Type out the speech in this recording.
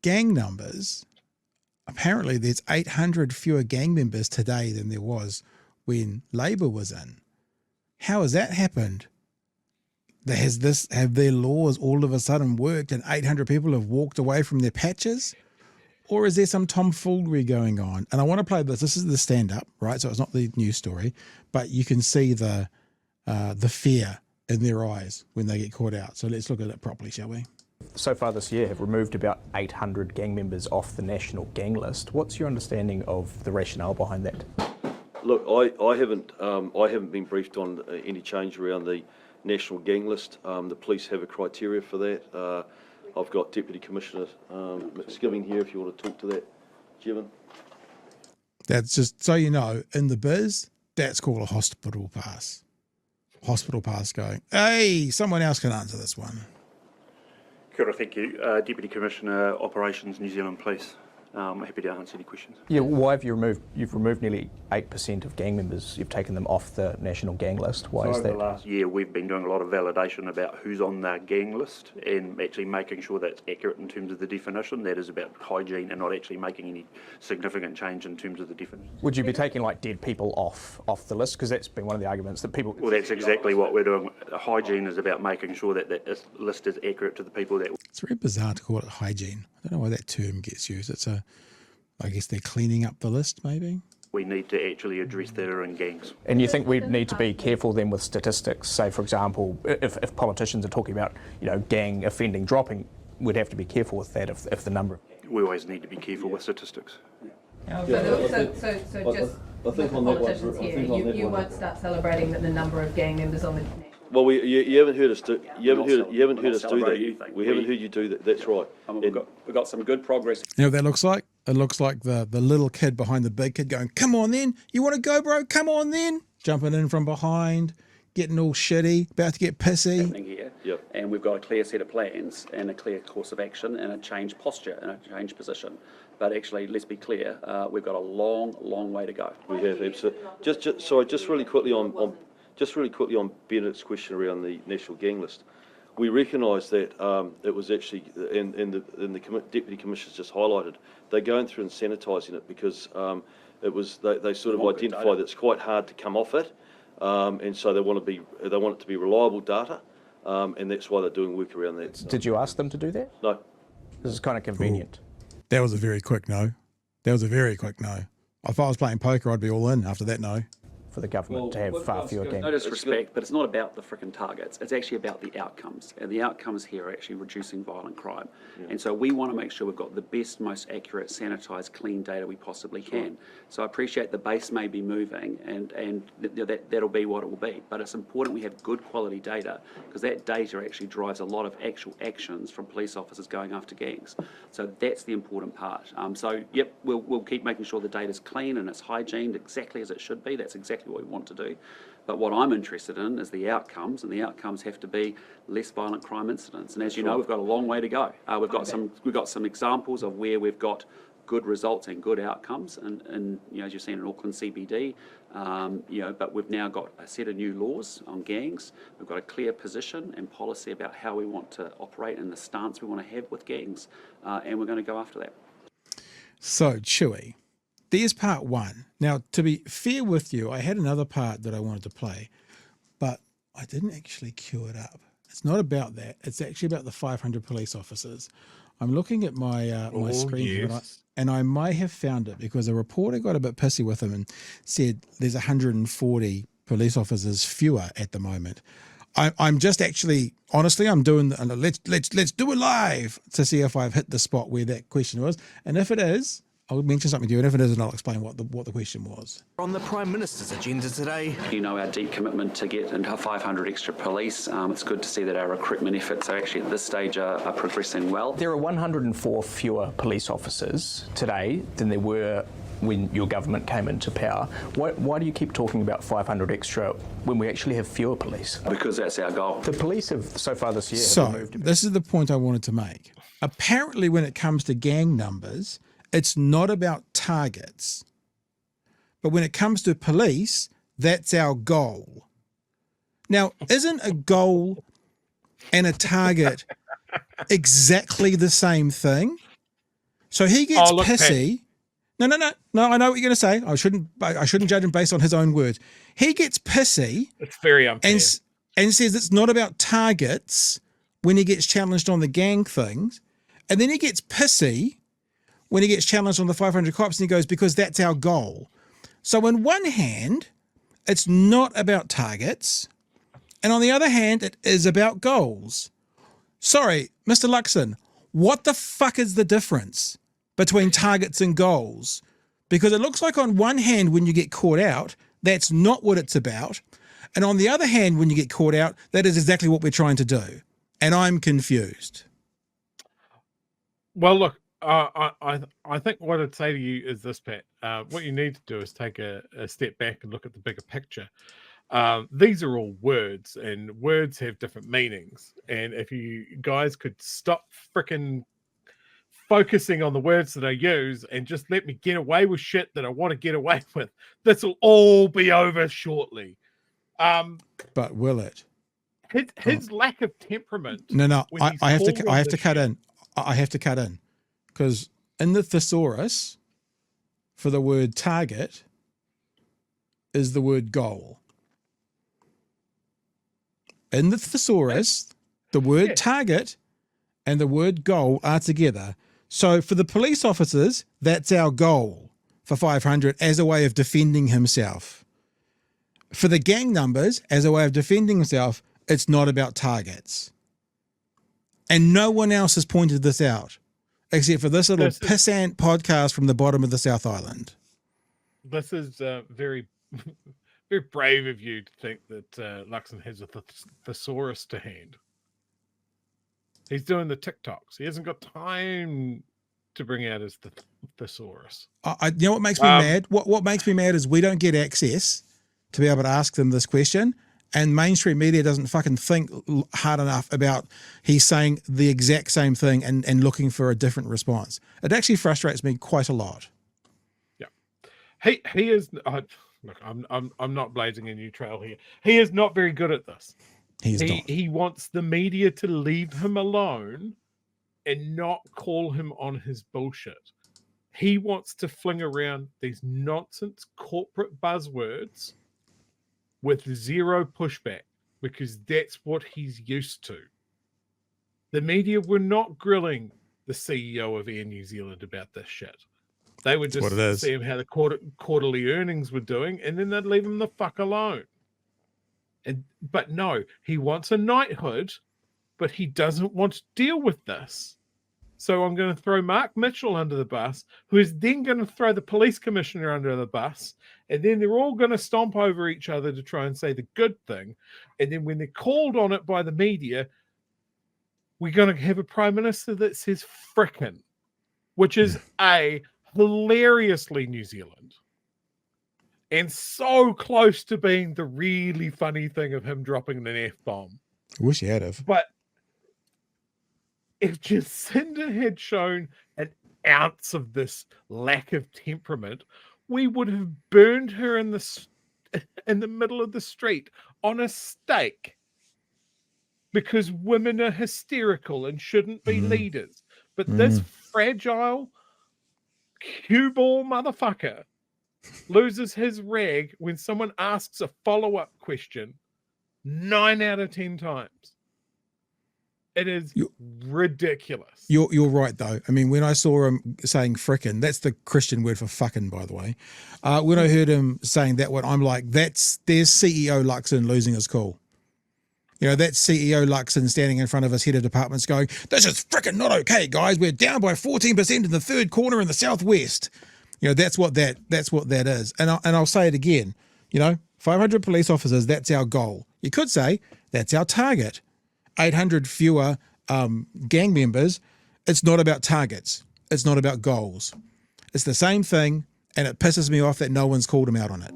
gang numbers, apparently there's 800 fewer gang members today than there was when Labor was in. How has that happened? Have their laws all of a sudden worked and 800 people have walked away from their patches? Or is there some tomfoolery going on? And I want to play this. This is the stand-up, right? So it's not the news story, but you can see the fear in their eyes when they get caught out. So let's look at it properly, shall we? So far this year have removed about 800 gang members off the national gang list. What's your understanding of the rationale behind that? Look, I haven't been briefed on any change around the national gang list. The police have a criteria for that. I've got Deputy Commissioner McSkibbing here if you want to talk to that, Jevon. That's just, so you know, in the biz, that's called a hospital pass. Hospital pass going, hey, someone else can answer this one. Kia ora, thank you. Deputy Commissioner, Operations, New Zealand Police. Happy to answer any questions. Yeah, why have you've removed nearly 8% of gang members, you've taken them off the national gang list. Why is that? Over the last year we've been doing a lot of validation about who's on the gang list and actually making sure that's accurate in terms of the definition. That is about hygiene and not actually making any significant change in terms of the definition. Would you be taking like dead people off the list? Because that's been one of the arguments that people... Well, that's exactly what we're doing. Hygiene is about making sure that that list is accurate to the people that... It's very bizarre to call it hygiene. I don't know why that term gets used. I guess they're cleaning up the list, maybe? We need to actually address that are in gangs. And you think we need to be careful then with statistics? Say, for example, if politicians are talking about, gang offending dropping, we'd have to be careful with that if the number... We always need to be careful with statistics. So just with the politicians here, you won't start celebrating that the number of gang members on the national... Well, you haven't heard us do. You haven't heard us do that. We haven't heard you do that. That's right. We've got some good progress. You know what that looks like? It looks like the little kid behind the big kid going, "Come on then, you want to go, bro? Come on then!" Jumping in from behind, getting all shitty, about to get pissy. Happening here. Yep. And we've got a clear set of plans and a clear course of action and a change posture and a change position. But actually, let's be clear, we've got a long way to go. We have absolutely. Just really quickly on Bennett's question around the national gang list. We recognise that it was actually, and the Deputy Commissioner's just highlighted, they're going through and sanitising it because they sort of identify that it's quite hard to come off it, and so they want it to be reliable data, and that's why they're doing work around that. Did you ask them to do that? No. This is kind of convenient. Ooh. That was a very quick no. If I was playing poker, I'd be all in after that no. For the government to have far fewer gangs. No disrespect, but it's not about the frickin' targets. It's actually about the outcomes. And the outcomes here are actually reducing violent crime. Yeah. And so we want to make sure we've got the best, most accurate, sanitised, clean data we possibly can. So I appreciate the base may be moving and that'll be what it will be. But it's important we have good quality data because that data actually drives a lot of actual actions from police officers going after gangs. So that's the important part. Yep, we'll keep making sure the data's clean and it's hygiened exactly as it should be. That's exactly what we want to do. But what I'm interested in is the outcomes, and the outcomes have to be less violent crime incidents. And as you know, we've got a long way to go. We've got some examples of where we've got good results and good outcomes, and as you've seen in Auckland CBD, but we've now got a set of new laws on gangs. We've got a clear position and policy about how we want to operate and the stance we want to have with gangs, and we're going to go after that. So, Chewy, there's part one. Now, to be fair with you, I had another part that I wanted to play, but I didn't actually queue it up. It's not about that. It's actually about the 500 police officers. I'm looking at my my screen, yes. And I might have found it because a reporter got a bit pissy with him and said there's 140 police officers fewer at the moment. I'm just actually, honestly, I'm doing let's do it live to see if I've hit the spot where that question was, and if it is, I'll mention something to you, and if it isn't, I'll explain what the question was. On the Prime Minister's agenda today, our deep commitment to get into 500 extra police. It's good to see that our recruitment efforts are actually at this stage are progressing well. There are 104 fewer police officers today than there were when your government came into power. Why do you keep talking about 500 extra when we actually have fewer police? Because that's our goal. The police have, so far this year... So, this is the point I wanted to make. Apparently, when it comes to gang numbers, it's not about targets. But when it comes to police, that's our goal. Now, isn't a goal and a target exactly the same thing? So he gets look, pissy. No. I know what you're going to say. I shouldn't judge him based on his own words. He gets pissy. It's very unfair. And says it's not about targets when he gets challenged on the gang things. And then he gets pissy when he gets challenged on the 500 cops, and he goes, because that's our goal. So on one hand, it's not about targets. And on the other hand, it is about goals. Sorry, Mr. Luxon, what the fuck is the difference between targets and goals? Because it looks like on one hand, when you get caught out, that's not what it's about. And on the other hand, when you get caught out, that is exactly what we're trying to do. And I'm confused. Well, look, I think what I'd say to you is this, Pat. What you need to do is take a step back and look at the bigger picture. These are all words, and words have different meanings. And if you guys could stop freaking focusing on the words that I use and just let me get away with shit that I want to get away with, this will all be over shortly. But will it? His lack of temperament. No. I have to cut in. I have to cut in because in the thesaurus for the word target is the word goal. In the thesaurus, the word target and the word goal are together. So for the police officers, that's our goal for 500 as a way of defending himself. For the gang numbers, as a way of defending himself, it's not about targets. And no one else has pointed this out, except for this little pissant podcast from the bottom of the South Island. This is very, very brave of you to think that Luxon has a thesaurus to hand. He's doing the TikToks. He hasn't got time to bring out his thesaurus. You know what makes me mad? What makes me mad is we don't get access to be able to ask them this question, and mainstream media doesn't fucking think hard enough about he's saying the exact same thing and looking for a different response. It actually frustrates me quite a lot. Yeah, he is. Look, I'm not blazing a new trail here. He is not very good at this. He wants the media to leave him alone and not call him on his bullshit. He wants to fling around these nonsense corporate buzzwords with zero pushback because that's what he's used to. The media were not grilling the CEO of Air New Zealand about this shit. They would just see how the quarterly earnings were doing, and then they'd leave him the fuck alone. But no, he wants a knighthood, but he doesn't want to deal with this. So I'm going to throw Mark Mitchell under the bus, who is then going to throw the police commissioner under the bus, and then they're all going to stomp over each other to try and say the good thing. And then when they're called on it by the media, we're going to have a prime minister that says frickin', which is hilariously New Zealand. And so close to being the really funny thing of him dropping an F-bomb. I wish he had have. But if Jacinda had shown an ounce of this lack of temperament, we would have burned her in the middle of the street on a stake because women are hysterical and shouldn't be leaders. But this fragile cue ball motherfucker loses his rag when someone asks a follow-up question 9 out of 10 times. It is ridiculous. You're right, though. I mean, when I saw him saying frickin', that's the Christian word for fucking, by the way. When I heard him saying that one, I'm like, there's CEO Luxon losing his cool. You know, that's CEO Luxon standing in front of his head of departments going, this is frickin' not okay, guys. We're down by 14% in the third corner in the southwest. You know, that's what that is. And I'll say it again. You know, 500 police officers, that's our goal. You could say that's our target. 800 fewer gang members. It's not about targets. It's not about goals. It's the same thing, and it pisses me off that no one's called him out on it.